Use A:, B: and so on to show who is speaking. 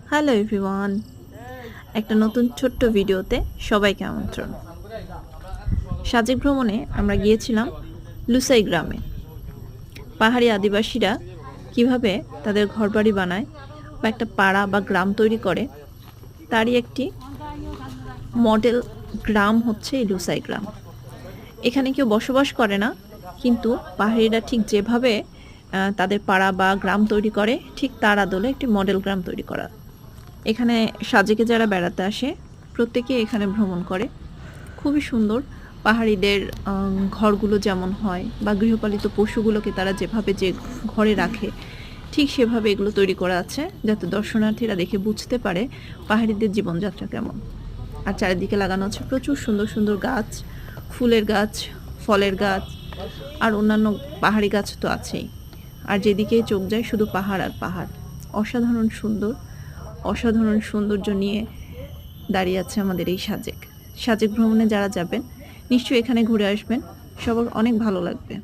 A: Hello everyone, একটা নতুন ছোট্ট ভিডিওতে সবাইকে আমন্ত্রণ। সাজেক ভ্রমণে আমরা গিয়েছিলাম লুসাই গ্রামে। পাহাড়ি আদিবাসীরা কিভাবে তাদের ঘরবাড়ি বানায় বা একটা পাড়া বা গ্রাম তৈরি করে, তারই একটি মডেল গ্রাম হচ্ছে এই লুসাই গ্রাম। এখানে কেউ বসবাস করে না, কিন্তু পাহাড়িরা ঠিক যেভাবে তাদের পাড়া বা গ্রাম তৈরি করে, ঠিক তার আদলে একটি মডেল গ্রাম তৈরি করা। এখানে সাজেকে যারা বেড়াতে আসে প্রত্যেকে এখানে ভ্রমণ করে। খুবই সুন্দর। পাহাড়িদের ঘরগুলো যেমন হয় বা গৃহপালিত পশুগুলোকে তারা যেভাবে যে ঘরে রাখে, ঠিক সেভাবে এগুলো তৈরি করা আছে, যাতে দর্শনার্থীরা দেখে বুঝতে পারে পাহাড়িদের জীবনযাত্রা কেমন। আর চারিদিকে লাগানো আছে প্রচুর সুন্দর সুন্দর গাছ, ফুলের গাছ, ফলের গাছ, আর অন্যান্য পাহাড়ি গাছ তো আছেই। আর যেদিকেই চোখ যায় শুধু পাহাড় আর পাহাড়। অসাধারণ সুন্দর, অসাধারণ সৌন্দর্য নিয়ে দাঁড়িয়ে আছে আমাদের এই সাজেক। সাজেক ভ্রমণে যারা যাবেন নিশ্চয়ই এখানে ঘুরে আসবেন, সবার অনেক ভালো লাগবে।